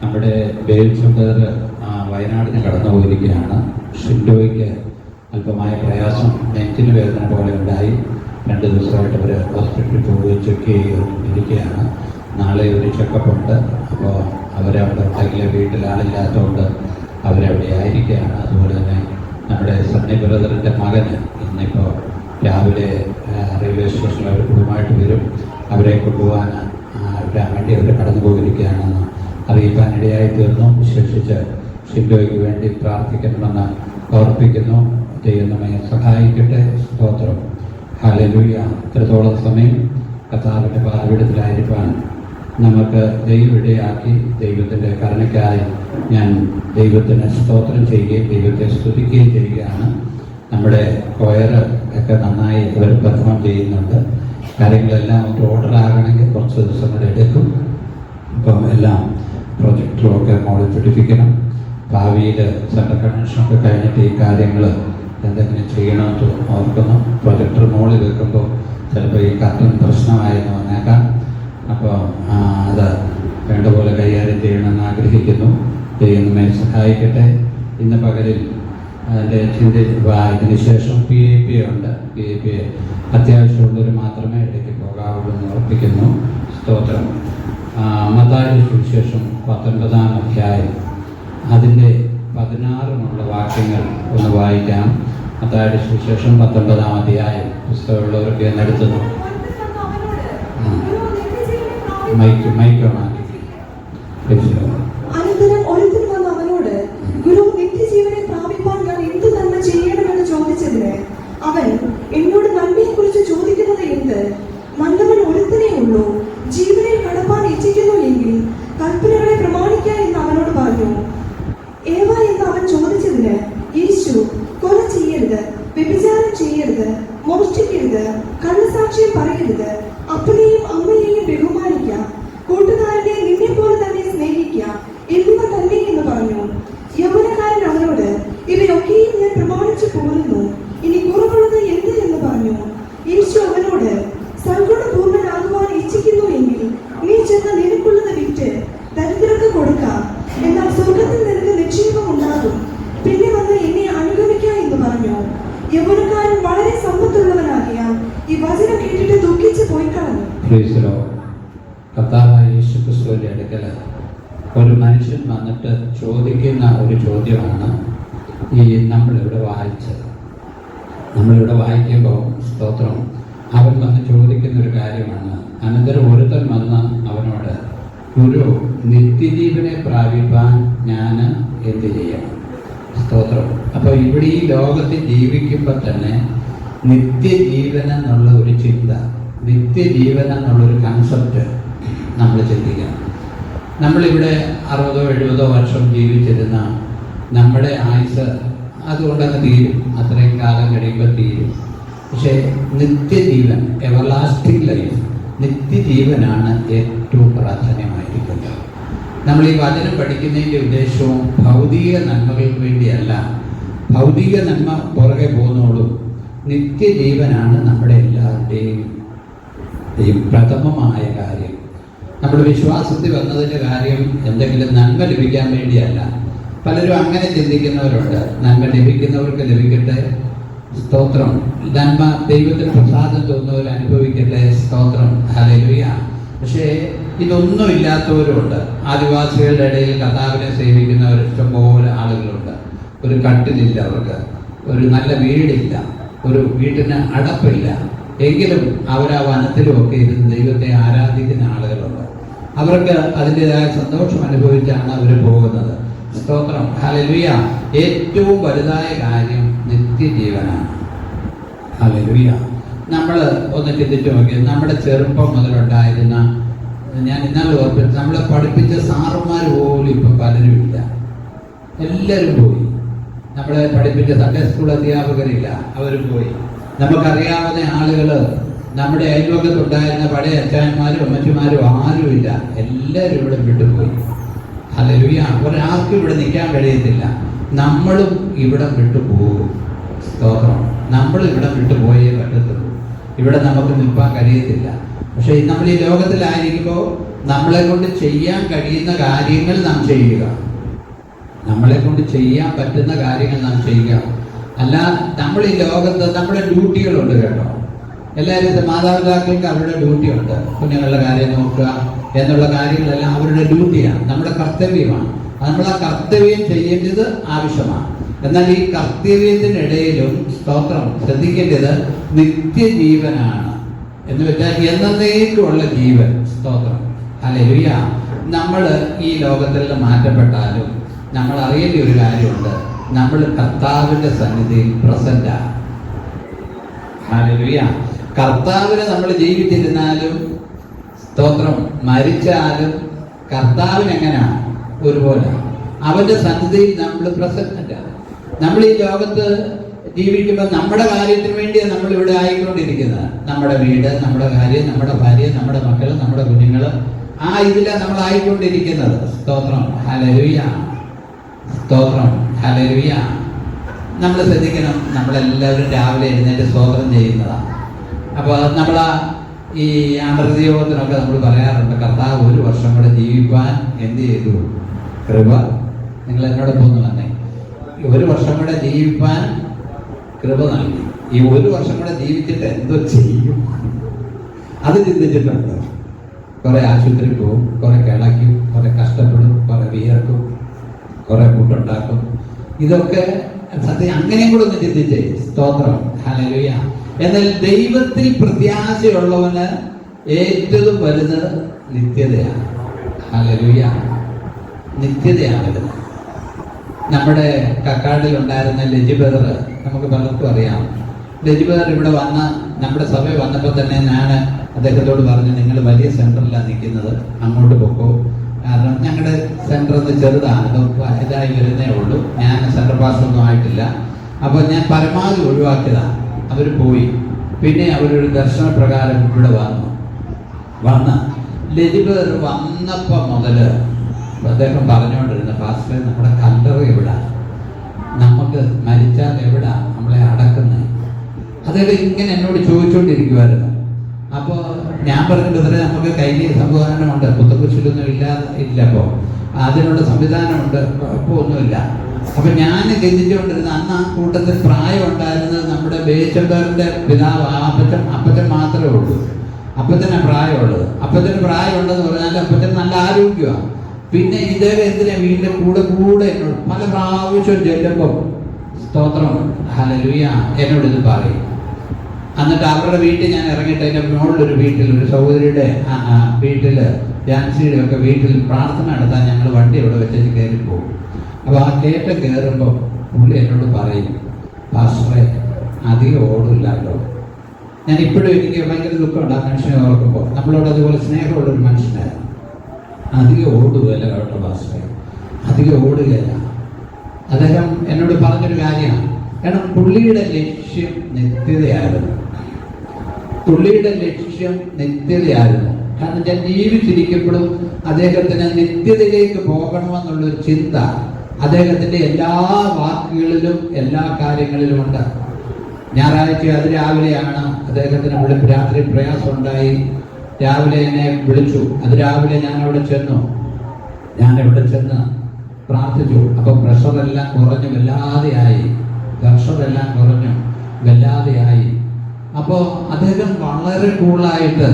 നമ്മുടെ ബേൽചന്ദ്രർ വയനാടിന് കടന്നു പോയിരിക്കുകയാണ്. ഷിൻഡോയ്ക്ക് അല്പമായ പ്രയാസം, നെഞ്ചിന് വേദന പോലെ ഉണ്ടായി. 2 ദിവസമായിട്ട് അവർ ഹോസ്പിറ്റലിൽ പോവുകയും ചെക്ക് ഇരിക്കുകയാണ്. നാളെ ഒരു ചെക്കപ്പ് ഉണ്ട്. അപ്പോൾ അവരവിടെ ഉണ്ടെങ്കിൽ വീട്ടിൽ ആളില്ലാത്തതുകൊണ്ട് അവരവിടെ ആയിരിക്കുകയാണ്. അതുപോലെ തന്നെ നമ്മുടെ സണ്ണി ബ്രദറിൻ്റെ മകന് ഇന്നിപ്പോൾ രാവിലെ റെയിൽവേ സ്റ്റേഷനിൽ അവർ കുടുംബമായിട്ട് വരും. അവരെ കൊണ്ടുപോകാൻ വേണ്ടി അവർ കടന്നു പോയിരിക്കുകയാണെന്ന് അറിയിക്കാനിടയായി തീർന്നു. വിശേഷിച്ച് ഷിൻഡോയ്ക്ക് വേണ്ടി പ്രാർത്ഥിക്കണമെന്ന് ഓർപ്പിക്കുന്നു. ദൈവമേ സഹായിക്കട്ടെ. സ്തോത്രം. ഹല്ലേലൂയ. ഇത്രത്തോളം സമയം കർത്താവിൻ്റെ പാതപീഠത്തിലായിരിക്കാൻ നമുക്ക് ദൈവം ഇടയാക്കി. ദൈവത്തിൻ്റെ കരുണയ്ക്കായി ഞാൻ ദൈവത്തിന് സ്തോത്രം ചെയ്യുകയും ദൈവത്തെ സ്തുതിക്കുകയും ചെയ്യുകയാണ്. നമ്മുടെ കൊയർ ഒക്കെ നന്നായി അവർ പെർഫോം ചെയ്യുന്നുണ്ട്. കാര്യങ്ങളെല്ലാം ഒരു ഓർഡർ ആകണമെങ്കിൽ കുറച്ച് ദിവസം കൂടെ എടുക്കും. അപ്പം എല്ലാം പ്രൊജക്ടറും ഒക്കെ മോളിൽ പിടിപ്പിക്കണം. ഭാവിയിൽ സെൻട്രൽ കൺവെൻഷനൊക്കെ കഴിഞ്ഞിട്ട് ഈ കാര്യങ്ങൾ എന്തെങ്കിലും ചെയ്യണമെന്ന് ഓർക്കുന്നു. പ്രൊജക്ടർ മോളിൽ വെക്കുമ്പോൾ ചിലപ്പോൾ ഈ കർട്ടൻ പ്രശ്നമായെന്ന് വന്നേക്കാം. അപ്പോൾ അത് വേണ്ട പോലെ കൈകാര്യം ചെയ്യണമെന്ന് ആഗ്രഹിക്കുന്നു. ദൈവമേ സഹായിക്കട്ടെ. ഇന്ന് പകലിൽ അതിൻ്റെ ഇതിന് ശേഷം PAP ഉണ്ട്. PAP അത്യാവശ്യമുള്ളവർ മാത്രമേ ഇടയ്ക്ക് പോകാവുള്ളൂ എന്ന് ഉറപ്പിക്കുന്നു. സ്തോത്രം. മത്തായിയുടെ സുവിശേഷം 19-ാം അധ്യായം അതിൻ്റെ 16 വാക്യങ്ങൾ ഒന്ന് വായിക്കാം. മത്തായിയുടെ സുവിശേഷം 19-ാം അധ്യായം. പുസ്തകമുള്ളവർക്ക് എന്നെടുത്തുന്നു മൈക്കോണാക്കി. അനന്തരം ഒരുത്തൻ വന്ന് അവനോട്, ഗുരു, നിത്യജീവനെ പ്രാപിപ്പാൻ ഞാൻ എന്ത് നന്മ ചെയ്യണമെന്ന് ചോദിച്ചതിന് അവൻ, എന്നോട് നന്മയെ കുറിച്ച് ചോദിക്കുന്നത് എന്ത്? നല്ലവൻ ഒരുത്തനേ ഉള്ളൂ. ജീവനിൽ കടപ്പാൻ ഇച്ഛിക്കുന്നു എങ്കിൽ കൽപ്പനകളെ പ്രമാണിക്ക എന്ന് അവനോട് പറഞ്ഞു. ഏവ എന്ന് അവൻ ചോദിച്ചതിന് യേശു, കൊല ചെയ്യരുത്, വ്യഭിചാരം ചെയ്യരുത്, മോഷ്ടിക്കരുത്, കള്ളസാക്ഷ്യം പറയരുത്, അപ്പനെയും അമ്മയെയും ബഹുമാനിക്കുക, കൂട്ടുകാരനെ നിന്നെ പോലെ തന്നെ സ്നേഹിക്കുക എന്നിവ തന്നെ എന്ന് പറഞ്ഞു. യൗവനക്കാരൻ അവനോട്, ഇവയൊക്കെയും ഞാൻ പ്രമാണിച്ചു പോരുന്നു, ഇനി കുറവുള്ളത് എന്ത് എന്ന് പറഞ്ഞു. യേശു അവനോട്, സൽഗുണപൂർണ്ണനാകുവാൻ ഇച്ഛിക്കുന്നു എങ്കിൽ നീ ചെന്ന് നിനക്കുള്ളത് വിറ്റ് ദരിദ്രർക്ക് കൊടുക്കാം, എന്നാൽ സ്വർഗത്തിൽ നിനക്ക് നിക്ഷേപം ഉണ്ടാകും. പിന്നെ വന്ന് എന്നെ അനുഗമിക്കുക എന്ന് പറഞ്ഞു. യൗവനക്കാരൻ വളരെ സമ്പത്തുള്ളവനാകിയാൽ ഈ വചനം കേട്ടിട്ട് ദുഃഖിച്ച് പോയി കളഞ്ഞു. കർത്താവായ യേശുക്രിസ്തുവിന്റെ അടുക്കൽ ഒരു മനുഷ്യൻ വന്നിട്ട് ചോദിക്കുന്ന ഒരു ചോദ്യമാണ് ഈ നമ്മളിവിടെ വായിച്ചത്. നമ്മളിവിടെ വായിക്കുമ്പോൾ സ്തോത്രം, അവൻ വന്ന് ചോദിക്കുന്ന ഒരു കാര്യമാണ്. അനന്തരം ഒരുത്തൻ വന്ന് അവനോട്, ഗുരു, നിത്യജീവനെ പ്രാപിപ്പാൻ ഞാൻ എന്ത് ചെയ്യണം? സ്തോത്രം. അപ്പോൾ ഇവിടെ ഈ ലോകത്തിൽ ജീവിക്കുമ്പോൾ തന്നെ നിത്യജീവൻ എന്നുള്ള ഒരു ചിന്ത, നിത്യജീവൻ എന്നുള്ളൊരു കൺസെപ്റ്റ് നമ്മൾ ചിന്തിക്കണം. നമ്മളിവിടെ 60-70 വർഷം ജീവിച്ചിരുന്ന നമ്മുടെ ആയുസ് അതുകൊണ്ടങ്ങ് തീരും. അത്രയും കാലം കഴിയുമ്പോൾ തീരും. പക്ഷേ നിത്യജീവൻ, എവർലാസ്റ്റിംഗ് ലൈഫ്, നിത്യജീവനാണ് ഏറ്റവും പ്രാധാന്യമായിരിക്കുന്നത്. നമ്മൾ ഈ വചനം പഠിക്കുന്നതിൻ്റെ ഉദ്ദേശവും ഭൗതിക നന്മകൾക്ക് വേണ്ടിയല്ല. ഭൗതിക നന്മ പുറകെ പോകുന്നോളും നിത്യജീവനാണ് നമ്മുടെ എല്ലാവരുടെയും പ്രഥമമായ കാര്യം. നമ്മുടെ വിശ്വാസത്തിൽ വന്നതിൻ്റെ കാര്യം എന്തെങ്കിലും നന്മ ലഭിക്കാൻ വേണ്ടിയല്ല. പലരും അങ്ങനെ ചിന്തിക്കുന്നവരുണ്ട്. നന്മ ലഭിക്കുന്നവർക്ക് ലഭിക്കട്ടെ, സ്തോത്രം. നന്മ ദൈവത്തിന് പ്രസാദം തോന്നുന്നവർ അനുഭവിക്കട്ടെ, സ്തോത്രം. ഹല്ലേലൂയ. പക്ഷേ ഇതൊന്നും ഇല്ലാത്തവരുണ്ട്. ആദിവാസികളുടെ ഇടയിൽ കർത്താവിനെ സേവിക്കുന്നവർ ഇഷ്ടംപോലെ ആളുകളുണ്ട്. ഒരു കട്ടിലില്ല അവർക്ക്, ഒരു നല്ല വീടില്ല, ഒരു വീട്ടിന് അടപ്പില്ല. എങ്കിലും അവർ ആ വനത്തിലുമൊക്കെ ഇരുന്ന് ദൈവത്തെ ആരാധിക്കുന്ന ആളുകളുണ്ട്. അവർക്ക് അതിൻ്റെതായ സന്തോഷം അനുഭവിച്ചാണ് അവർ പോകുന്നത്. സ്തോത്രം. ഹല്ലേലൂയ. ഏറ്റവും വലുതായ കാര്യം നിത്യജീവനാണ്. ഹല്ലേലൂയ. നമ്മൾ ഒന്ന് ചിന്തിച്ചു നോക്കി. നമ്മുടെ ചെറുപ്പം മുതലുണ്ടായിരുന്ന, ഞാൻ ഇന്നാൾ ഓർപ്പിച്ചു, നമ്മളെ പഠിപ്പിച്ച സാറുമാർ പോലും ഇപ്പം പലരും ഇല്ല. എല്ലാവരും പോയി. നമ്മളെ പഠിപ്പിച്ച സൺഡേ സ്കൂൾ അധ്യാപകരില്ല, അവരും പോയി. നമുക്കറിയാവുന്ന ആളുകൾ നമ്മുടെ അയൽവക്കത്തുണ്ടായിരുന്ന പഴയ അച്ഛന്മാരും അമ്മച്ചിമാരും ആരുമില്ല. എല്ലാവരും ഇവിടെ വിട്ടുപോയി. ഹല്ലേലൂയ. ഒരാൾക്കും ഇവിടെ നിൽക്കാൻ കഴിയത്തില്ല. നമ്മളും ഇവിടെ വിട്ടുപോകും. സ്തോത്രം. നമ്മൾ ഇവിടെ വിട്ടുപോയേ പറ്റത്തുള്ളൂ. ഇവിടെ നമുക്ക് നിൽക്കാൻ കഴിയത്തില്ല. പക്ഷേ നമ്മൾ ഈ ലോകത്തിലായിരിക്കുമ്പോൾ നമ്മളെ കൊണ്ട് ചെയ്യാൻ കഴിയുന്ന കാര്യങ്ങൾ നാം ചെയ്യുക, നമ്മളെ കൊണ്ട് ചെയ്യാൻ പറ്റുന്ന കാര്യങ്ങൾ നാം ചെയ്യുക. അല്ല, നമ്മൾ ഈ ലോകത്ത് നമ്മുടെ ഡ്യൂട്ടികളുണ്ട് കേട്ടോ. എല്ലാവരും മാതാപിതാക്കൾക്ക് അവരുടെ ഡ്യൂട്ടി ഉണ്ട്. കുഞ്ഞുങ്ങളുടെ കാര്യം നോക്കുക എന്നുള്ള കാര്യങ്ങളെല്ലാം അവരുടെ ഡ്യൂട്ടിയാണ്, നമ്മുടെ കർത്തവ്യമാണ്. നമ്മൾ ആ കർത്തവ്യം ചെയ്യേണ്ടത് ആവശ്യമാണ്. എന്നാൽ ഈ കർത്തവ്യത്തിനിടയിലും സ്തോത്രം ശ്രദ്ധിക്കേണ്ടത് നിത്യജീവനാണ്. എന്ന് വെച്ചാൽ എന്നേക്കുമുള്ള ജീവൻ. സ്തോത്രം, ഹല്ലേലൂയ. നമ്മൾ ഈ ലോകത്തിൽ മാറ്റപ്പെട്ടാലും നമ്മൾ അറിയേണ്ട ഒരു കാര്യമുണ്ട്, നമ്മൾ കർത്താവിന്റെ സന്നിധിയിൽ പ്രസന്റാണ്. ഹല്ലേലൂയ. കർത്താവിനെ നമ്മൾ ജീവിച്ചിരുന്നാലും സ്തോത്രം മരിച്ചാലും കർത്താവിന് എങ്ങനെയാണ്? ഒരുപോലെ അവന്റെ സന്നിധിയിൽ നമ്മൾ പ്രസന്റാണ്. നമ്മൾ ഈ ലോകത്ത് ജീവിക്കുമ്പോൾ നമ്മുടെ കാര്യത്തിന് വേണ്ടിയാണ് നമ്മൾ ഇവിടെ ആയിക്കൊണ്ടിരിക്കുന്നത്. നമ്മുടെ വീട്, നമ്മുടെ കാര്യം, നമ്മുടെ ഭാര്യ, നമ്മുടെ മക്കൾ, നമ്മുടെ കുഞ്ഞുങ്ങൾ, ആ ഇതിലാണ് നമ്മൾ ആയിക്കൊണ്ടിരിക്കുന്നത്. സ്തോത്രം, ഹല്ലേലൂയ. സ്തോത്രം, ഹല്ലേലൂയ. നമ്മൾ ശ്രദ്ധിക്കണം, നമ്മളെല്ലാവരും രാവിലെ എഴുന്നേറ്റ് സ്തോത്രം ചെയ്യുന്നതാണ്. അപ്പോൾ നമ്മൾ ഈ അമൃതയോഗത്തിനൊക്കെ നമ്മൾ പറയാറുണ്ട്, കർത്താവ് 1 വർഷം കൂടെ ജീവിപ്പാൻ എന്ത് ചെയ്തു? കൃപ. നിങ്ങൾ എന്നോടൊപ്പം ഒന്ന് വന്നേ. 1 വർഷം കൂടെ ജീവിപ്പാൻ കൃപ നൽകി. ഈ 1 വർഷം കൂടെ ജീവിച്ചിട്ട് എന്തോ ചെയ്യും? അത് ചിന്തിച്ചിട്ടുണ്ട്. കുറെ ആശുപത്രി പോവും, കുറെ കിളയ്ക്കും, കുറെ കഷ്ടപ്പെടും, കുറെ വിയർക്കും, കുറെ കൂട്ടുണ്ടാക്കും. ഇതൊക്കെ സത്യം അങ്ങനെയും കൂടെ ഒന്ന് ചിന്തിച്ചേ. സ്തോത്രം, ഹല്ലേലൂയ. എന്നാൽ ദൈവത്തിൽ പ്രത്യാശയുള്ളവന് ഏറ്റവും വലുത് നിത്യതയാണ്. ഹല്ലേലൂയ. നിത്യതയാണ് വലുത്. നമ്മുടെ കക്കാടിൽ ഉണ്ടായിരുന്ന ലജിബദർ നമുക്ക് പലർക്കും അറിയാം. ലജിബദർ ഇവിടെ വന്ന നമ്മുടെ സഭയിൽ വന്നപ്പോൾ തന്നെ ഞാൻ അദ്ദേഹത്തോട് പറഞ്ഞു, നിങ്ങൾ വലിയ സെന്ററിലാണ് നിൽക്കുന്നത്, അങ്ങോട്ട് പൊക്കോ. കാരണം ഞങ്ങളുടെ സെന്റർ ഒന്ന് ചെറുതാണ്, ഇതായി വരുന്നേ ഉള്ളൂ. ഞാൻ സെന്റർ പാസ്റ്റൊന്നും ആയിട്ടില്ല. അപ്പോൾ ഞാൻ പരമാവധി ഒഴിവാക്കിയതാണ്. അവർ പോയി. പിന്നെ അവരൊരു ദർശനപ്രകാരം ഇവിടെ വന്ന് ലജിബദർ വന്നപ്പോൾ മുതൽ അദ്ദേഹം പറഞ്ഞുകൊണ്ടിരുന്ന, പാസ്റ്ററെ നമ്മുടെ കല്ലറ എവിടാ, നമുക്ക് മരിച്ചാൽ എവിടാ നമ്മളെ അടക്കുന്നത്? അദ്ദേഹം ഇങ്ങനെ എന്നോട് ചോദിച്ചുകൊണ്ടിരിക്കുമായിരുന്നു. അപ്പോൾ ഞാൻ പറഞ്ഞിട്ട് ഇവരെ നമുക്ക് കയ്യിൽ സംവിധാനമുണ്ട്, പുത്തക്കുരിശിലൊന്നും ഇല്ല. അപ്പോൾ അതിനുള്ള സംവിധാനമുണ്ട്, കുഴപ്പമൊന്നുമില്ല. അപ്പൊ ഞാൻ ചിന്തിച്ചുകൊണ്ടിരുന്ന, അന്ന് ആ കൂട്ടത്തിൽ പ്രായം ഉണ്ടായിരുന്നത് നമ്മുടെ ബേച്ചക്കാരന്റെ പിതാവ് അപ്പച്ചൻ മാത്രമേ ഉള്ളൂ. അപ്പച്ചനെ പ്രായമുള്ളത്. അപ്പച്ചന് പ്രായമുണ്ടെന്ന് പറഞ്ഞാൽ അപ്പച്ചൻ നല്ല ആരോഗ്യമാണ്. പിന്നെ ഇദ്ദേഹം എന്തിനാ വീടിന്റെ കൂടെ എന്നോട് പല പ്രാവശ്യം ചെല്ലുമ്പോൾ സ്തോത്രം, ഹല്ലേലൂയ, എന്നോട് ഇത് പറയും. എന്നിട്ട് അവരുടെ വീട്ടിൽ ഞാൻ ഇറങ്ങിയിട്ട് അതിൻ്റെ മുകളിലൊരു വീട്ടിൽ ഒരു സഹോദരിയുടെ വീട്ടിൽ, ജാൻസിയുടെ ഒക്കെ വീട്ടിൽ പ്രാർത്ഥന നടത്താൻ ഞങ്ങൾ വണ്ടി അവിടെ വെച്ചിട്ട് കയറി പോകും. അപ്പോൾ ആ കയറ്റം കയറുമ്പോൾ പുള്ളി എന്നോട് പറയും, പാസ്റ്ററെ അധികം ഓടില്ലല്ലോ. ഞാൻ ഇപ്പോഴും എനിക്ക് ഭയങ്കര ദുഃഖമുണ്ട് ആ മനുഷ്യനെ ഓർക്കുമ്പോൾ. നമ്മളോട് അതുപോലെ സ്നേഹമുള്ളൊരു മനുഷ്യനായിരുന്നു. അധികം ഓടുകയല്ല കേട്ടോ പാസ്റ്ററെ, അധികം ഓടുകയല്ല. അദ്ദേഹം എന്നോട് പറഞ്ഞൊരു കാര്യമാണ്. കാരണം പുള്ളിയുടെ ലക്ഷ്യം നിത്യതയായിരുന്നു. പുള്ളിയുടെ ലക്ഷ്യം നിത്യതയായിരുന്നു. കാരണം ഞാൻ ജീവിച്ചിരിക്കുമ്പോഴും അദ്ദേഹത്തിന് നിത്യതയിലേക്ക് പോകണമെന്നുള്ളൊരു ചിന്ത അദ്ദേഹത്തിന്റെ എല്ലാ വാക്കുകളിലും എല്ലാ കാര്യങ്ങളിലും ഉണ്ട്. ഞായറാഴ്ച അതിരാവിലെയാണ് അദ്ദേഹത്തിന് രാത്രി പ്രയാസം ഉണ്ടായി. രാവിലെ എന്നെ വിളിച്ചു. അതിരാവിലെ ഞാൻ അവിടെ ചെന്ന് പ്രാർത്ഥിച്ചു. അപ്പൊ പ്രഷറെല്ലാം കുറഞ്ഞു വല്ലാതെയായി, പ്രഷറെല്ലാം കുറഞ്ഞു വല്ലാതെയായി. അപ്പോൾ അദ്ദേഹം വളരെ കൂളായിട്ട്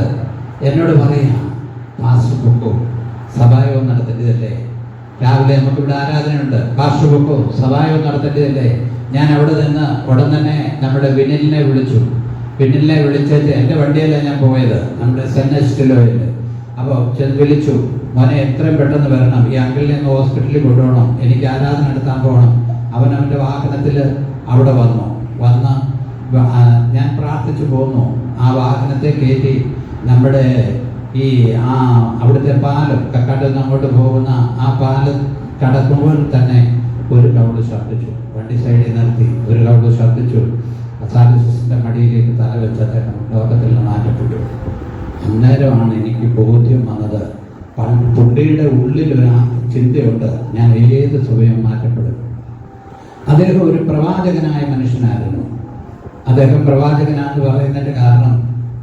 എന്നോട് പറയാം, പാസ്റ്റർ പൊക്കോ, സഭായോഗം നടത്തേണ്ടതല്ലേ, രാവിലെ നമുക്കിവിടെ ആരാധനയുണ്ട്, പാസ്റ്റർ പൊക്കോ, സഭായോഗം നടത്തേണ്ടതല്ലേ. ഞാൻ അവിടെ നിന്ന് ഉടൻ തന്നെ നമ്മുടെ വിനിലിനെ വിളിച്ചു. വിനിലിനെ വിളിച്ചിട്ട് എൻ്റെ വണ്ടിയല്ല ഞാൻ പോയത്, നമ്മുടെ സെന്നസ്റ്റിലോയിൽ. അപ്പോൾ വിളിച്ചു, മോനെ എത്രയും പെട്ടെന്ന് വരണം, ഈ അങ്കിളിനെ ഒന്ന് ഹോസ്പിറ്റലിൽ കൊണ്ടുപോകണം, എനിക്ക് ആരാധന നടത്താൻ പോകണം. അവനവൻ്റെ വാഹനത്തിൽ അവിടെ വന്ന് ഞാൻ പ്രാർത്ഥിച്ചു പോന്നു. ആ വാഹനത്തെ കയറ്റി നമ്മുടെ ഈ അവിടുത്തെ പാലം, കക്കാട്ടിൽ നിന്ന് അങ്ങോട്ട് പോകുന്ന ആ പാലം കടക്കുമ്പോൾ തന്നെ ഒരു കൗള് ശബ്ദിച്ചു. വണ്ടി സൈഡിൽ നിർത്തി ഒരു കൗള് ശബ്ദിച്ചു. അസാലിസിന്റെ മടിയിലേക്ക് തല വെച്ച അദ്ദേഹം ലോകത്തിൽ നിന്ന് മാറ്റപ്പെട്ടു. അന്നേരമാണ് എനിക്ക് ബോധ്യം വന്നത്, പുള്ളിയുടെ ഉള്ളിലൊരു ചിന്തയുണ്ട്, ഞാൻ ഏത് സമയം മാറ്റപ്പെടും. അദ്ദേഹം ഒരു പ്രവാചകനായ മനുഷ്യനായിരുന്നു. അദ്ദേഹം പ്രവാചകനാണെന്ന് പറയുന്നതിന്റെ കാരണം,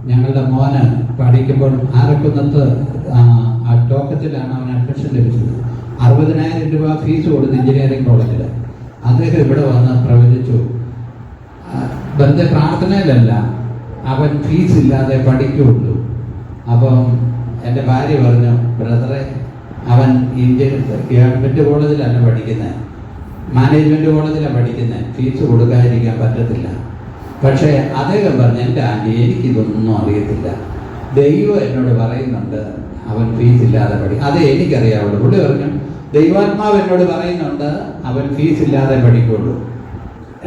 ഞങ്ങളുടെ മോന് പഠിക്കുമ്പോൾ ആരക്കുന്നത്ത് ആ ടോക്കത്തിലാണ് അവൻ അഡ്മിഷൻ ലഭിച്ചത്. 60,000 രൂപ ഫീസ് കൊടുത്ത് എഞ്ചിനീയറിംഗ് കോളേജിൽ. അദ്ദേഹം ഇവിടെ വന്ന് പ്രവചിച്ചു, വെറുതെ പ്രാർത്ഥനയിലല്ല, അവൻ ഫീസ് ഇല്ലാതെ പഠിക്കുകയുള്ളൂ. അപ്പം എൻ്റെ ഭാര്യ പറഞ്ഞു, ബ്രദറെ, അവൻ ഗവൺമെൻറ് കോളേജിലല്ല പഠിക്കുന്നത്, മാനേജ്മെൻറ്റ് കോളേജിലാണ് പഠിക്കുന്നത്, ഫീസ് കൊടുക്കാതിരിക്കാൻ പറ്റത്തില്ല. പക്ഷേ അദ്ദേഹം പറഞ്ഞു, എൻ്റെ ആൻറ്റി, എനിക്കിതൊന്നും അറിയത്തില്ല, ദൈവം എന്നോട് പറയുന്നുണ്ട് അവൻ ഫീസ് ഇല്ലാതെ അതേ എനിക്കറിയാവുള്ളൂ. പുള്ളി പറഞ്ഞു, ദൈവാത്മാവ് എന്നോട് പറയുന്നുണ്ട് അവൻ ഫീസ് ഇല്ലാതെ പഠിക്കുള്ളൂ.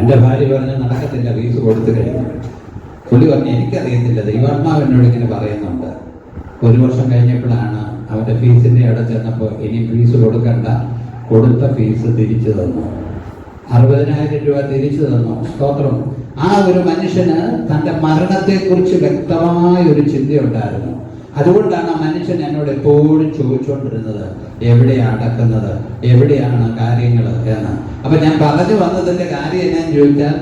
എൻ്റെ ഭാര്യ പറഞ്ഞു, നടക്കത്തില്ല, ഫീസ് കൊടുത്തു കഴിഞ്ഞു. പുള്ളി പറഞ്ഞു, എനിക്കറിയത്തില്ല, ദൈവാത്മാവ് എന്നോട് ഇങ്ങനെ പറയുന്നുണ്ട്. 1 വർഷം കഴിഞ്ഞപ്പോഴാണ് അവൻ്റെ ഫീസിൻ്റെ അവിടെ ചെന്നപ്പോൾ, ഇനി ഫീസ് കൊടുക്കണ്ട, കൊടുത്ത ഫീസ് തിരിച്ചു തന്നു. 60,000 രൂപ തിരിച്ചു തന്നു. സ്തോത്രം. ആ ഒരു മനുഷ്യന് തൻ്റെ മരണത്തെക്കുറിച്ച് വ്യക്തമായ ഒരു ചിന്തയുണ്ടായിരുന്നു. അതുകൊണ്ടാണ് ആ മനുഷ്യൻ എന്നോട് എപ്പോഴും ചോദിച്ചുകൊണ്ടിരുന്നത്, എവിടെയാണ് അടക്കുന്നത്, എവിടെയാണ് കാര്യങ്ങൾ എന്ന്. അപ്പൊ ഞാൻ പറഞ്ഞു വന്നതിന്റെ കാര്യം എന്നാന്ന് ചോദിച്ചാൽ,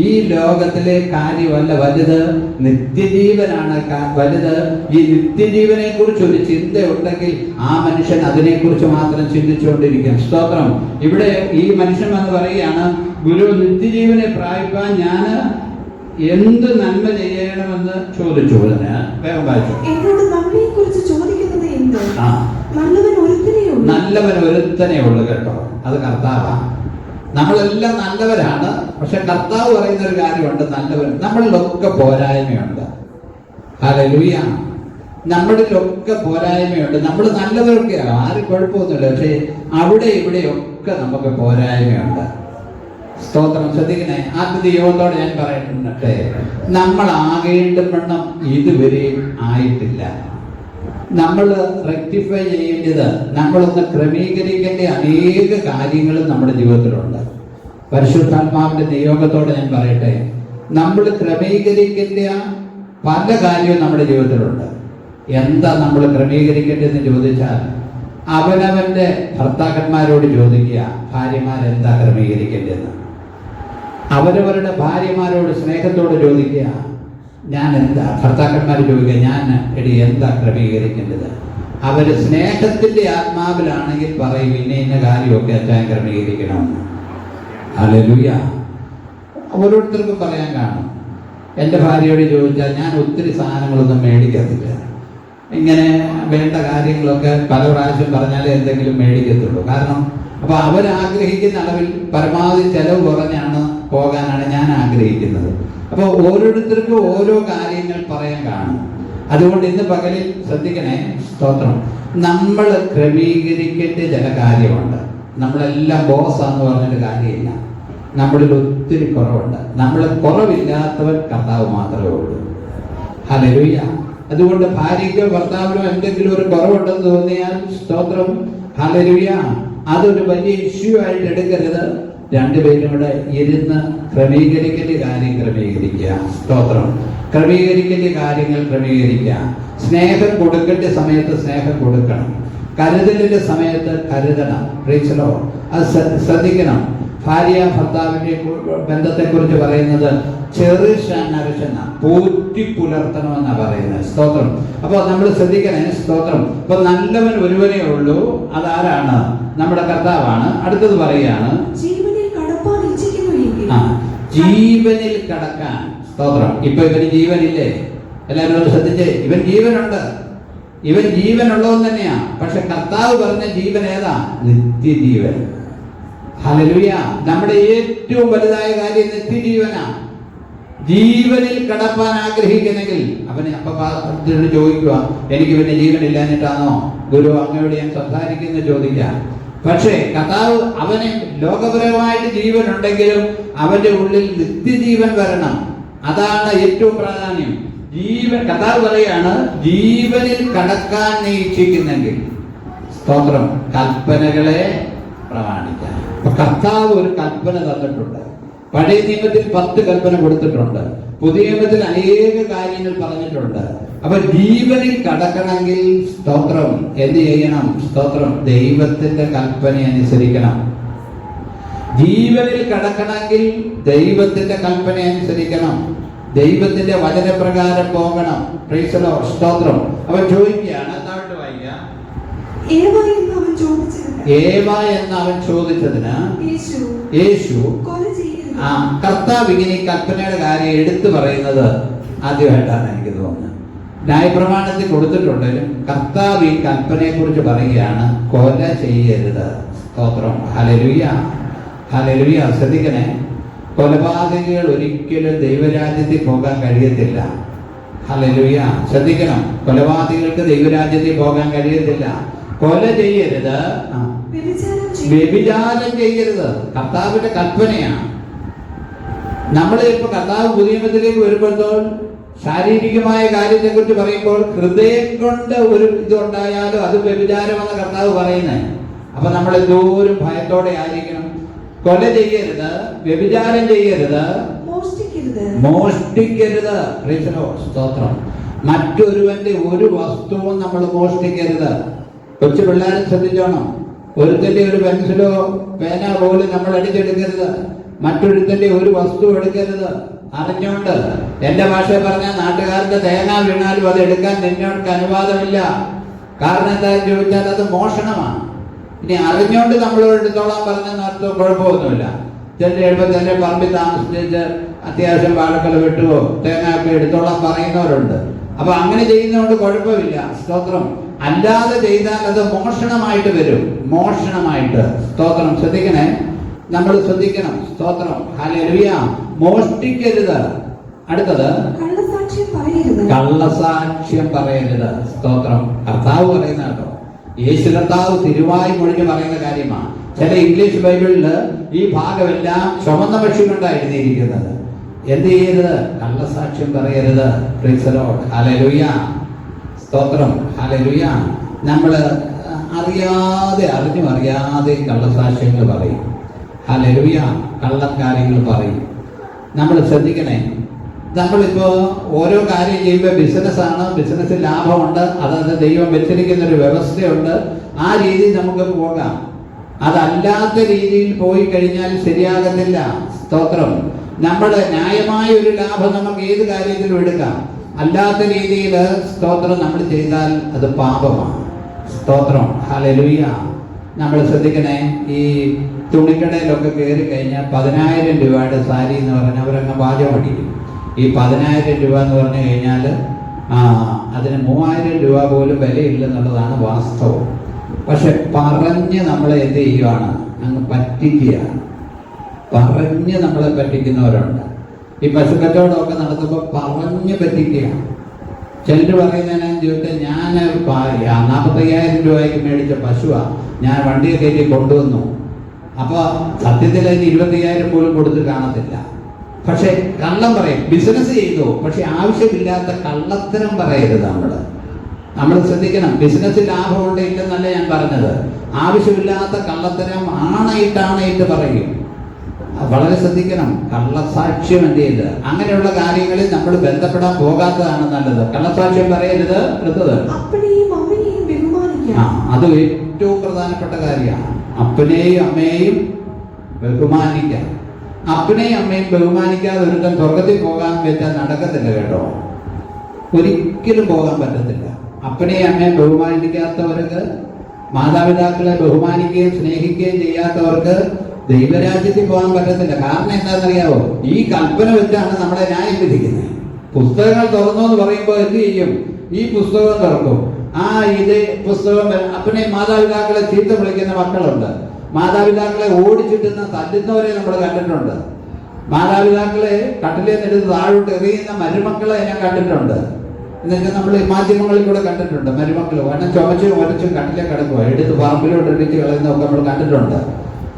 ഈ ലോകത്തിലെ കാര്യമല്ല വലുത്, നിത്യജീവനാണ് വലുത്. ഈ നിത്യജീവനെ കുറിച്ച് ഒരു ചിന്തയുണ്ടെങ്കിൽ ആ മനുഷ്യൻ അതിനെക്കുറിച്ച് മാത്രം ചിന്തിച്ചുകൊണ്ടിരിക്കും. സ്തോത്രം. ഇവിടെ ഈ മനുഷ്യൻ എന്ന് പറയുകയാണ്, ഗുരു, നിത്യജീവനെ പ്രാപിപ്പാൻ ഞാൻ എന്ത് നന്മ ചെയ്യണമെന്ന് ചോദിച്ചു. വേഗം വായിച്ചു. നല്ലവൻ ഒരുത്തനേ ഉള്ളു കേട്ടോ, അത് കർത്താവാ. നമ്മളെല്ലാം നല്ലവരാണ്, പക്ഷെ കർത്താവ് പറയുന്ന ഒരു കാര്യമുണ്ട്, നല്ലവൻ. നമ്മളിലൊക്കെ പോരായ്മയുണ്ട്. ഹല്ലേലൂയ. നമ്മളിലൊക്കെ പോരായ്മയുണ്ട്. നമ്മൾ നല്ലവരൊക്കെയാണ്, ആരും കുഴപ്പമൊന്നുമില്ല, പക്ഷെ അവിടെ ഇവിടെയൊക്കെ നമുക്ക് പോരായ്മയുണ്ട്. സ്തോത്രം. ശ്രദ്ധിക്കണേ. ആത്മീയത്തോടെ ഞാൻ പറയുന്നുണ്ടെ, നമ്മൾ ആകേണ്ടവണ്ണം ഇതുവരെയും ആയിട്ടില്ല. നമ്മൾ റെക്ടിഫൈ ചെയ്യേണ്ടത്, നമ്മളൊന്ന് ക്രമീകരിക്കേണ്ട അനേക കാര്യങ്ങളും നമ്മുടെ ജീവിതത്തിലുണ്ട്. പരിശുദ്ധാത്മാവിന്റെ നിയോഗത്തോടെ ഞാൻ പറയട്ടെ, നമ്മൾ ക്രമീകരിക്കേണ്ട പല കാര്യവും നമ്മുടെ ജീവിതത്തിലുണ്ട്. എന്താ നമ്മൾ ക്രമീകരിക്കേണ്ടതെന്ന് ചോദിച്ചാൽ, അവനവന്റെ ഭർത്താക്കന്മാരോട് ചോദിക്കുക, ഭാര്യമാരെന്താ ക്രമീകരിക്കേണ്ടതെന്ന്. അവരവരുടെ ഭാര്യമാരോട് സ്നേഹത്തോട് ചോദിക്കുക, ഞാൻ എന്താ. ഭർത്താക്കന്മാർ ചോദിക്കുക, ഞാൻ എന്താ ക്രമീകരിക്കേണ്ടത്. അവര് സ്നേഹത്തിന്റെ ആത്മാവിലാണെങ്കിൽ പറയും, ഇന്ന കാര്യമൊക്കെ അച്ഛൻ ക്രമീകരിക്കണമെന്ന്. ഹല്ലേലൂയ. ഓരോരുത്തർക്കും പറയാൻ കാണും. എൻ്റെ ഭാര്യയോട് ചോദിച്ചാൽ ഞാൻ ഒത്തിരി സാധനങ്ങളൊന്നും മേടിക്കത്തില്ല. ഇങ്ങനെ വേണ്ട കാര്യങ്ങളൊക്കെ പല പ്രാവശ്യം പറഞ്ഞാലേ എന്തെങ്കിലും മേടിക്കത്തുള്ളൂ. കാരണം അപ്പൊ അവരാഗ്രഹിക്കുന്ന അളവിൽ പരമാവധി ചെലവ് കുറഞ്ഞാണ് പോകാനാണ് ഞാൻ ആഗ്രഹിക്കുന്നത്. അപ്പോൾ ഓരോരുത്തർക്കും ഓരോ കാര്യങ്ങൾ പറയാൻ കാണും. അതുകൊണ്ട് ഇന്ന് പകലിൽ ശ്രദ്ധിക്കണേ. സ്തോത്രം. നമ്മൾ ക്രമീകരിക്കേണ്ട ചില കാര്യമുണ്ട്. നമ്മളെല്ലാം ബോസാന്ന് പറഞ്ഞിട്ട് കാര്യമില്ല. നമ്മളിൽ ഒത്തിരി കുറവുണ്ട്. നമ്മൾ കുറവില്ലാത്തവൻ കർത്താവ് മാത്രമേ ഉള്ളൂ. ഹല്ലേലൂയ. അതുകൊണ്ട് ഭാര്യയ്ക്കോ ഭർത്താവിനോ എന്തെങ്കിലും ഒരു കുറവുണ്ടെന്ന് തോന്നിയാൽ, സ്തോത്രം, ഹല്ലേലൂയ, അതൊരു വലിയ ഇഷ്യൂ ആയിട്ട് എടുക്കരുത്. രണ്ടുപേരും കൂടെ ഇരുന്ന് ക്രമീകരിക്കേണ്ട കാര്യം ക്രമീകരിക്കുക. സ്തോത്രം. ക്രമീകരിക്കേണ്ട കാര്യങ്ങൾ ക്രമീകരിക്കുക. സ്നേഹം കൊടുക്കേണ്ട സമയത്ത് സ്നേഹം കൊടുക്കണം. കരുതലിന്റെ സമയത്ത് കരുതണം. Praise the Lord. അത് ശ്രദ്ധിക്കണം. ഭാര്യ ഭർത്താവിന്റെ ബന്ധത്തെക്കുറിച്ച് പറയുന്നത് പോറ്റി പുലർത്തണമെന്നാണ് പറയുന്നത്. സ്തോത്രം. അപ്പൊ നമ്മൾ ശ്രദ്ധിക്കണേ. സ്തോത്രം. അപ്പൊ നല്ലവൻ ഒരുവനേ ഉള്ളൂ. അതാരാണ്? നമ്മുടെ കർത്താവാണ്. അടുത്തത് പറയാണ്, ജീവനിൽ കടക്കാൻ. സ്തോത്രം. ഇപ്പൊ ഇവന് ജീവനില്ലേ? എല്ലാവരും ശ്രദ്ധിച്ചേ. ഇവൻ ജീവനുണ്ട്. ഇവൻ ജീവനുള്ളവൻ തന്നെയാ. പക്ഷെ കർത്താവ് പറഞ്ഞ ജീവൻ ഏതാ? നിത്യജീവൻ. ഹല്ലേലൂയ. നമ്മുടെ ഏറ്റവും വലുതായ കാര്യം നിത്യജീവനാ. ജീവനിൽ കടപ്പാൻ ആഗ്രഹിക്കുന്നെങ്കിൽ അവനെ അപ്പ ചോദിക്കുക, എനിക്ക് പിന്നെ ജീവനില്ലാഞ്ഞിട്ടാണോ ഗുരു അങ്ങയോട് ഞാൻ സംസാരിക്കുന്നത് ചോദിക്കാം. പക്ഷേ കർത്താവ് അവന് ലോകപരമായിട്ട് ജീവൻ ഉണ്ടെങ്കിലും അവന്റെ ഉള്ളിൽ നിത്യജീവൻ വരണം. അതാണ് ഏറ്റവും പ്രാധാന്യം. കർത്താവ് പറയാണ്, ജീവനിൽ കടക്കാൻ നീ ഇച്ഛിക്കുന്നെങ്കിൽ, സ്തോത്രം, കൽപ്പനകളെ പ്രമാണിക്കാൻ. കർത്താവ് ഒരു കൽപ്പന തന്നിട്ടുണ്ട്. പഴയ നിയമത്തിൽ 10 കൽപ്പന കൊടുത്തിട്ടുണ്ട്. പുതിയ നിയമത്തിൽ അനേക കാര്യങ്ങൾ പറഞ്ഞിട്ടുണ്ട്. അപ്പൊ ജീവനിൽ കടക്കണമെങ്കിൽ, സ്തോത്രം, എന്ത് ചെയ്യണം? സ്തോത്രം, ദൈവത്തിന്റെ കൽപ്പന അനുസരിക്കണം. ജീവനിൽ കടക്കണമെങ്കിൽ ദൈവത്തിന്റെ കൽപ്പന അനുസരിക്കണം. ദൈവത്തിന്റെ വചനപ്രകാരം പോകണം. Praise the Lord. സ്തോത്രം. അപ്പൊ ചോദിക്കുകയാണ്, താഴോട്ട് വായിക്കാം. ഏവ എന്ന് അവൻ ചോദിച്ചതിന് ഏവ എന്ന് അവൻ ചോദിച്ചതിന് യേശു യേശു കൊല ചെയ്യരുത്. കർത്താവ് ഇങ്ങനെ ഈ കൽപ്പനയുടെ കാര്യം എടുത്തു പറയുന്നത് ആദ്യമായിട്ടാണ് എനിക്ക് തോന്നുന്നത്. ന്യായപ്രമാണത്തിൽ കൊടുത്തിട്ടുണ്ടെങ്കിലും കർത്താവ് ഈ കൽപ്പനയെ കുറിച്ച് പറയുകയാണ്, കൊല ചെയ്യരുത്. സ്തോത്രം. Hallelujah, hallelujah. ശ്രദ്ധിക്കണേ, കൊലപാതകികൾ ഒരിക്കലും ദൈവരാജ്യത്തിൽ പോകാൻ കഴിയത്തില്ല. ഹല്ലേലൂയ. ശ്രദ്ധിക്കണം, കൊലപാതകികൾക്ക് ദൈവരാജ്യത്തിൽ പോകാൻ കഴിയത്തില്ല. കൊല ചെയ്യരുത്, വ്യഭിചാരം ചെയ്യരുത്. കർത്താവിന്റെ കൽപ്പനയാണ്. നമ്മൾ ഇപ്പൊ കർത്താവ് പുതിയ നിയമത്തിലേക്ക് വരുമ്പോൾ ശാരീരികമായ കാര്യത്തെ കുറിച്ച് പറയുമ്പോൾ ഹൃദയം കൊണ്ട് ഒരു ഇതുണ്ടായാലും അത് വ്യഭിചാരമെന്ന് കർത്താവ് പറയുന്നത്. അപ്പൊ നമ്മൾ എന്തോരം ഭയത്തോടെ ആയിരിക്കണം. കൊല ചെയ്യരുത്, വ്യഭിചാരം ചെയ്യരുത്, മോഷ്ടിക്കരുത്. സ്തോത്രം. മറ്റൊരുവന്റെ ഒരു വസ്തുവും നമ്മൾ മോഷ്ടിക്കരുത്. കൊച്ചു പിള്ളേരെ ശ്രദ്ധിച്ചോണം. ഒരുത്തന്റെ ഒരു പെൻസിലോ പേന പോലും നമ്മൾ അടിച്ചെടുക്കരുത്. മറ്റൊരുത്തന്റെ ഒരു വസ്തു എടുക്കരുത്. അറിഞ്ഞോണ്ട്, എന്റെ ഭാഷയിൽ പറഞ്ഞാൽ നാട്ടുകാരുടെ തേങ്ങ വീണാലും അത് എടുക്കാൻ നിന്നോർക്ക് അനുവാദമില്ല. കാരണം എന്താണെന്ന് ചോദിച്ചാൽ അത് മോഷണമാണ്. ഇനി അറിഞ്ഞോണ്ട് നമ്മൾ എടുത്തോളാൻ പറഞ്ഞ നടത്തോ കുഴപ്പമൊന്നുമില്ല. ചില എഴുപത്തി തന്നെ പറമ്പിൽ താമസിച്ച് അത്യാവശ്യം വാഴക്കൊല വെട്ടുകയോ തേങ്ങ ഒക്കെ എടുത്തോളാൻ പറയുന്നവരുണ്ട്. അപ്പൊ അങ്ങനെ ചെയ്യുന്നതുകൊണ്ട് കുഴപ്പമില്ല. സ്തോത്രം. അല്ലാതെ ചെയ്താൽ അത് മോഷണമായിട്ട് വരും. മോഷണമായിട്ട്. സ്തോത്രം. ശ്രദ്ധിക്കണേ, നമ്മൾ ശ്രദ്ധിക്കണം. സ്തോത്രം. ഹല്ലേലൂയ. മോഷ്ടിക്കരുത്. അടുത്തത് കള്ളസാക്ഷ്യം പറയരുത്. സ്തോത്രം. കർത്താവ് പറയുന്ന കേട്ടോ, യേശു കർത്താവ് തിരുവായി മൊഴിഞ്ഞ് പറയുന്ന കാര്യമാണ്. ചില ഇംഗ്ലീഷ് ബൈബിളില് ഈ ഭാഗമെല്ലാം ചുമന്ന പക്ഷി കൊണ്ടാണ് എഴുതിയിരിക്കുന്നത്. എന്ത് ചെയ്യരുത്? കള്ളസാക്ഷ്യം പറയരുത്. Praise the Lord. ഹല്ലേലൂയ. സ്തോത്രം. ഹല്ലേലൂയ. നമ്മൾ അറിഞ്ഞും അറിയാതെ കള്ളസാക്ഷ്യങ്ങൾ പറയും. ഹല്ലേലൂയ. കള്ളക്കാര്യങ്ങൾ പറയും. നമ്മൾ ശ്രദ്ധിക്കണേ. നമ്മളിപ്പോ ഓരോ കാര്യം ചെയ്യുമ്പോൾ ബിസിനസ്സാണ്, ബിസിനസ്സിൽ ലാഭമുണ്ട്, അതായത് ദൈവം വെച്ചിരിക്കുന്ന ഒരു വ്യവസ്ഥയുണ്ട്. ആ രീതിയിൽ നമുക്ക് പോകാം. അതല്ലാത്ത രീതിയിൽ പോയി കഴിഞ്ഞാൽ ശരിയാകത്തില്ല. സ്തോത്രം. നമ്മുടെ ന്യായമായ ഒരു ലാഭം നമുക്ക് ഏത് കാര്യത്തിലും എടുക്കാം. അല്ലാത്ത രീതിയിൽ സ്തോത്രം നമ്മൾ ചെയ്താൽ അത് പാപമാണ്. സ്തോത്രം. ഹല്ലേലൂയ. നമ്മൾ ശ്രദ്ധിക്കണേ. ഈ തുണിക്കടയിലൊക്കെ കയറി കഴിഞ്ഞാൽ 10,000 രൂപയുടെ സാരി എന്ന് പറഞ്ഞാൽ അവരങ്ങ് പാചകം അടിക്കും. ഈ 10,000 രൂപ എന്ന് പറഞ്ഞു കഴിഞ്ഞാൽ അതിന് 3,000 രൂപ പോലും വിലയില്ലെന്നുള്ളതാണ് വാസ്തവം. പക്ഷെ പറഞ്ഞ് നമ്മളെ എന്ത് ചെയ്യുവാണ്? അങ്ങ് പറ്റിക്കുക. പറഞ്ഞ് നമ്മളെ പറ്റിക്കുന്നവരുണ്ട്. ഈ പശുക്കച്ചവടമൊക്കെ നടത്തുമ്പോൾ പറഞ്ഞ് പറ്റിക്കുക. ചിലർ പറയുന്നതിനെ ചോദിച്ചാൽ, ഞാൻ 45,000 രൂപയ്ക്ക് മേടിച്ച പശുവാ ഞാൻ വണ്ടിയെ കയറ്റി കൊണ്ടുവന്നു. അപ്പൊ സത്യത്തിൽ അതിന് 20,000 പോലും കൊടുത്ത് കാണത്തില്ല. പക്ഷെ കള്ളം പറയും. ബിസിനസ് ചെയ്തു, പക്ഷെ ആവശ്യമില്ലാത്ത കള്ളത്തരം പറയരുത്. നമ്മൾ ശ്രദ്ധിക്കണം. ബിസിനസ്സിൽ ലാഭമുണ്ട് ഇല്ലെന്നല്ല ഞാൻ പറഞ്ഞത്. ആവശ്യമില്ലാത്ത കള്ളത്തരം ആണയിട്ട് പറയും. വളരെ ശ്രദ്ധിക്കണം. കള്ളസാക്ഷ്യം എന്ത് ചെയ്ത് അങ്ങനെയുള്ള കാര്യങ്ങളിൽ നമ്മൾ ബന്ധപ്പെടാൻ പോകാത്തതാണ് നല്ലത്. കള്ളസാക്ഷ്യം പറയരുത്. അടുത്തത് അത് ഏറ്റവും പ്രധാനപ്പെട്ട കാര്യമാണ്. അപ്പനെയും അമ്മയെയും ബഹുമാനിക്കാം. അപ്പനെയും അമ്മയും ബഹുമാനിക്കാതെ ഒരുത്തൻ സ്വർഗത്തിൽ പോകാൻ വെച്ചാൽ നടക്കത്തില്ല കേട്ടോ. ഒരിക്കലും പോകാൻ പറ്റത്തില്ല. അപ്പനെയും അമ്മയും ബഹുമാനിക്കാത്തവർക്ക്, മാതാപിതാക്കളെ ബഹുമാനിക്കുകയും സ്നേഹിക്കുകയും ചെയ്യാത്തവർക്ക് ദൈവരാജ്യത്തിൽ പോകാൻ പറ്റത്തില്ല. കാരണം എന്താണെന്നറിയാവോ? ഈ കൽപ്പന വെച്ചാണ് നമ്മളെ ന്യായം വിധിക്കുന്നത്. പുസ്തകങ്ങൾ തുറന്നു എന്ന് പറയുമ്പോൾ എന്ത് ചെയ്യും? ഈ പുസ്തകം തുറക്കും. ഇത് പുസ്തകം. അപ്പനെ മാതാപിതാക്കളെ ചീത്ത വിളിക്കുന്ന മക്കളുണ്ട്. മാതാപിതാക്കളെ ഓടിച്ചിട്ടുന്ന തല്ലുന്നവരെ നമ്മൾ കണ്ടിട്ടുണ്ട്. മാതാപിതാക്കളെ കട്ടിലേന്നെടുത്ത് താഴോട്ട് എറിയുന്ന മരുമക്കളെ ഞാൻ കണ്ടിട്ടുണ്ട്. എന്നുവെച്ചാൽ നമ്മൾ മാധ്യമങ്ങളിൽ കൂടെ കണ്ടിട്ടുണ്ട്. മരുമക്കൾ കാരണം ചുമച്ചും ഒരച്ചും കട്ടിലേ കിടക്കുക, എടുത്ത് പറമ്പിലോട്ട് ഇടിച്ച് കളയുന്നതൊക്കെ നമ്മൾ കണ്ടിട്ടുണ്ട്.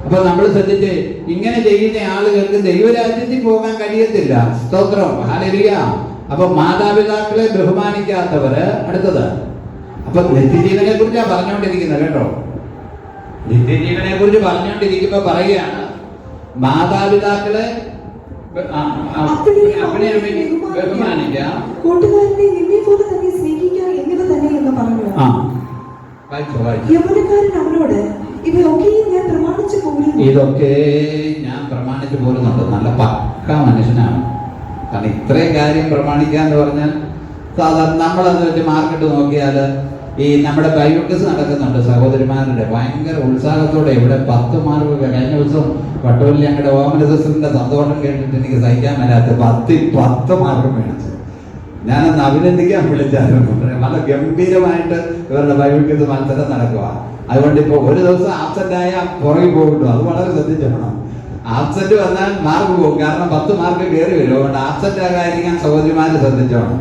അപ്പൊ നമ്മൾ ശ്രദ്ധിച്ച്, ഇങ്ങനെ ചെയ്യുന്ന ആളുകൾക്ക് ദൈവരാജ്യത്തിൽ പോകാൻ കഴിയത്തില്ല. സ്തോത്രം. ഹല്ലേലൂയ. അപ്പൊ മാതാപിതാക്കളെ ബഹുമാനിക്കാത്തവര്. അടുത്തത്. അപ്പൊ നിത്യജീവനെ കുറിച്ചാണ് പറഞ്ഞുകൊണ്ടിരിക്കുന്നത് കേട്ടോ. നിത്യജീവനെ കുറിച്ച് പറഞ്ഞുകൊണ്ടിരിക്കുമ്പോ പറയുകയാണ്, മാതാപിതാക്കളെ ബഹുമാനിക്കാം, കൂട്ടുകാരനെ നിന്നെപ്പോലെ തന്നെ സ്നേഹിക്കുക എന്നിവ തന്നെ എന്ന് പറഞ്ഞു. യൗവനക്കാരൻ അവനോട്, ഇതൊക്കെ ഞാൻ പ്രമാണിച്ചു പോരുന്നുണ്ട്. നല്ല പക്ക മനുഷ്യനാണ്. കാരണം ഇത്രയും കാര്യം പ്രമാണിക്കാന്ന് പറഞ്ഞാൽ സാധാരണ നമ്മളത് വെച്ച് മാർക്കറ്റ് നോക്കിയാൽ ഈ നമ്മുടെ ബയോക്കസ് നടക്കുന്നുണ്ട് സഹോദരിമാരുടെ ഭയങ്കര ഉത്സാഹത്തോടെ ഇവിടെ 10 മാർക്ക് കഴിഞ്ഞ ദിവസം വട്ടൂരിൽ ഞങ്ങളുടെ ഓമന സിസ്റ്ററിന്റെ സന്തോഷം കേട്ടിട്ട് എനിക്ക് സഹിക്കാൻ മേലാത്ത 10 മാർക്ക് മേടിച്ചു. ഞാനന്ന് അഭിനന്ദിക്കാൻ വിളിച്ചായിരുന്നു. നല്ല ഗംഭീരമായിട്ട് ഇവരുടെ ബയോക്കസ് മത്സരം നടക്കുക. അതുകൊണ്ട് ഇപ്പോൾ ഒരു ദിവസം ആബ്സെന്റ് ആയാൽ പുറകെ പോകുന്നു. അത് വളരെ ശ്രദ്ധിച്ചോണം. ആബ്സെന്റ് വന്നാൽ മാർക്ക് പോകും. കാരണം 10 മാർക്ക് കയറി വരും. അതുകൊണ്ട് ആബ്സെന്റ് ആകാതിരിക്കാൻ സഹോദരിമാര് ശ്രദ്ധിച്ചോണം.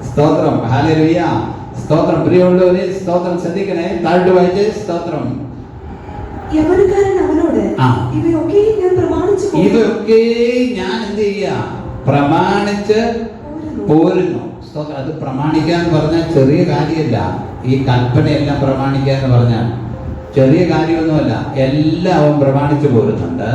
സ്തോത്രം, ഹല്ലേലൂയ, സ്തോത്രം. പ്രിയമുള്ളവരെ, സ്തോത്രം ശ്രദ്ധിക്കണേ. താഴ്ത്തു വായിച്ച് സ്തോത്രം. യവനക്കാരൻ അവനോട് ഇവയൊക്കെ ഞാൻ പ്രമാണിച്ചു ഞാൻ എന്ത് ചെയ്യാ? പ്രമാണിച്ച് പോരുന്നു. സ്തോത്രം. അത് പ്രമാണിക്കുക എന്ന് പറഞ്ഞാൽ ചെറിയ കാര്യമല്ല. ഈ കൽപ്പനയെല്ലാം പ്രമാണിക്കുക എന്ന് പറഞ്ഞാൽ ചെറിയ കാര്യമൊന്നുമല്ല. എല്ലാം അവൻ പ്രമാണിച്ചു പോരുന്നുണ്ട്.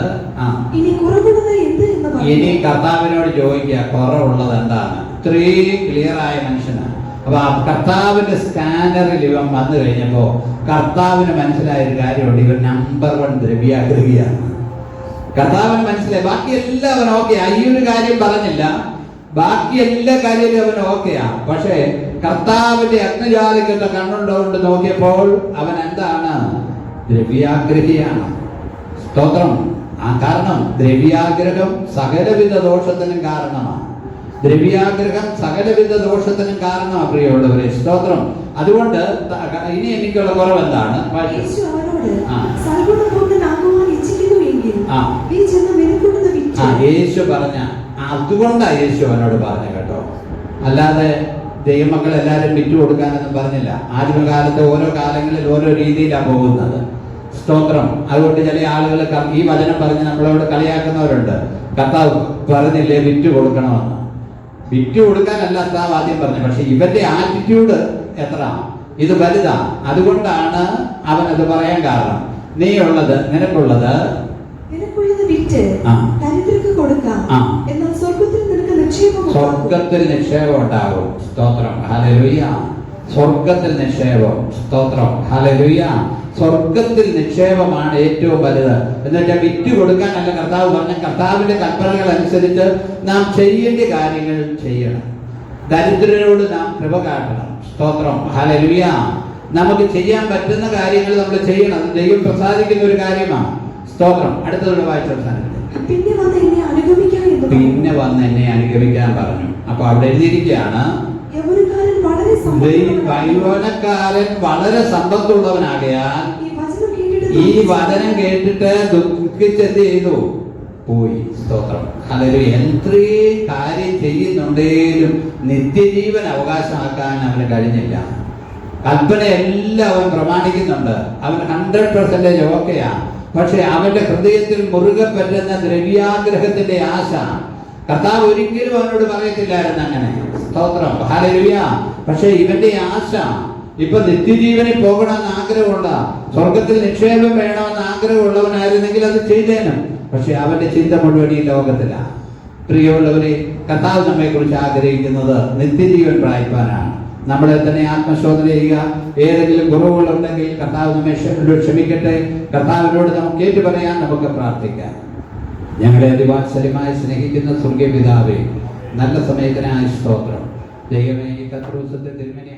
ഇനി കർത്താവിനോട് ചോദിക്കുക കുറവുള്ളത് എന്താണ്. ഇത്രയും ക്ലിയർ ആയ മനുഷ്യനാണ്. അപ്പൊ ആ കർത്താവിന്റെ സ്കാനറിൽ ഇവൻ വന്നു കഴിഞ്ഞപ്പോ കർത്താവിന് മനസ്സിലായ ഒരു കാര്യമുണ്ട്. ഇവൻ നമ്പർ 1 ദ്രവ്യാഗ്രഹിയാണ്. കർത്താവിന് മനസ്സിലായി. ബാക്കി എല്ലാം അവൻ ഓക്കെയാ. ഈ ഒരു കാര്യം പറഞ്ഞില്ല. ബാക്കി എല്ലാ കാര്യത്തിലും അവൻ ഓക്കെയാ. പക്ഷേ കർത്താവിന്റെ അഗ്നിജാലിക്കുന്ന കണ്ണുണ്ടോണ്ട് നോക്കിയപ്പോൾ അവൻ എന്താണ്? ദ്രവ്യാഗ്രഹിയാണ്. സ്തോത്രം. ആ കാരണം ദ്രവ്യാഗ്രഹം സകലവിധ ദോഷത്തിനും കാരണമാണ്. ദ്രവ്യാഗ്രഹം സകലവിധ ദോഷത്തിനും കാരണമാണ് പ്രിയമുള്ളവരെ. സ്തോത്രം. അതുകൊണ്ട് ഇനി എനിക്കുള്ള കുറവ് എന്താണ്? യേശു പറഞ്ഞ അതുകൊണ്ടാ യേശു അവനോട് പറഞ്ഞു കേട്ടോ. അല്ലാതെ ദൈവമക്കൾ എല്ലാവരും വിറ്റു കൊടുക്കാനൊന്നും പറഞ്ഞില്ല. ആദ്യകാലത്ത് ഓരോ കാലങ്ങളിൽ ഓരോ രീതിയിലാണ് പോകുന്നത്. സ്തോത്രം. അതുകൊണ്ട് ചില ആളുകൾ ഈ വചനം പറഞ്ഞ് നമ്മളോട് കളിയാക്കുന്നവരുണ്ട്. കർത്താവ് പറഞ്ഞില്ലേ വിറ്റു കൊടുക്കണമെന്ന്. വിറ്റു കൊടുക്കാനല്ല കർത്താവ് ആദ്യം പറഞ്ഞു. പക്ഷെ ഇവന്റെ ആറ്റിറ്റ്യൂഡ് എത്ര ഇത് വലുതാ. അതുകൊണ്ടാണ് അവൻ അത് പറയാൻ കാരണം. നീ ഉള്ളത് നിനക്കുള്ളത് വിറ്റ് ദരിദ്രർക്ക് കൊടുക്കാം. എന്നാൽ സ്വർഗത്തിൽ നിക്ഷേപം ഉണ്ടാകും. സ്തോത്രം, ഹല്ലേലൂയ. സ്വർഗത്തിൽ നിക്ഷേപം. സ്തോത്രം, ഹല്ലേലൂയ. സ്വർഗത്തിൽ നിക്ഷേപമാണ് ഏറ്റവും വലുത്. എന്നുവെച്ചാൽ വിറ്റ് കൊടുക്കാനല്ല കർത്താവ് പറഞ്ഞ. കർത്താവിന്റെ കൽപ്പനകൾ അനുസരിച്ച് നാം ചെയ്യേണ്ട കാര്യങ്ങൾ ചെയ്യണം. ദരിദ്രരോട് നാം കൃപ കാട്ടണം. സ്തോത്രം, ഹല്ലേലൂയ. നമുക്ക് ചെയ്യാൻ പറ്റുന്ന കാര്യങ്ങൾ നമ്മൾ ചെയ്യണം. ദൈവം പ്രസാദിക്കുന്ന ഒരു കാര്യമാണ്. സ്തോത്രം. അടുത്തതുള്ള വായിച്ച പിന്നെ വന്ന് എന്നെ അനുഗമിക്കാൻ പറഞ്ഞു. അപ്പൊ അവിടെ എഴുതിയിരിക്കുകയാണ് യൗവനക്കാരൻ വളരെ സമ്പത്തുള്ളവനാകയാൽ ഈ വചനം കേട്ടിട്ട് ദുഃഖിച്ചെന്ത് ചെയ്തു? പോയി. സ്തോത്രം. അതൊരു എത്രയും കാര്യം ചെയ്യുന്നുണ്ടെങ്കിലും നിത്യജീവൻ അവകാശമാക്കാൻ അവന് കഴിഞ്ഞില്ല. കൽപ്പന എല്ലാം അവൻ പ്രമാണിക്കുന്നുണ്ട്. അവൻ 100% ഓക്കെയാ. പക്ഷെ അവന്റെ ഹൃദയത്തിൽ മുറുകെ പറ്റുന്ന ദ്രവ്യാഗ്രഹത്തിന്റെ ആശ കർത്താവ് ഒരിക്കലും അവനോട് പറയത്തില്ലായിരുന്നു അങ്ങനെ. സ്തോത്രം, ഹല്ലേലൂയ. പക്ഷെ ഇവന്റെ ആശ ഇപ്പൊ നിത്യജീവനിൽ പോകണമെന്ന് ആഗ്രഹമുള്ള, സ്വർഗത്തിൽ നിക്ഷേപം വേണമെന്ന് ആഗ്രഹമുള്ളവനായിരുന്നെങ്കിൽ അത് ചെയ്തേനും. പക്ഷെ അവന്റെ ചിന്ത മുഴുവൻ ഈ ലോകത്തിലാണ്. പ്രിയമുള്ളവരെ, കർത്താവ് നമ്മെ കുറിച്ച് ആഗ്രഹിക്കുന്നത് നിത്യജീവൻ പ്രാപിപ്പാനാണ്. നമ്മളെ തന്നെ ആത്മശോധന ചെയ്യുക. ഏതെങ്കിലും കുറവുകളുണ്ടെങ്കിൽ കർത്താവ് നമ്മെ ക്ഷമിക്കട്ടെ. കർത്താവിനോട് നമുക്ക് ഏറ്റു പറയാൻ നമുക്ക് പ്രാർത്ഥിക്കാം. ഞങ്ങളെ അതിവാത്സല്യമായി സ്നേഹിക്കുന്ന സ്വർഗീയ പിതാവേ, നല്ല സമയത്തിനായി സ്തോത്രം. ദൈവമേ, ഈ കർത്തൃദിവസത്തെ തിരുമേനി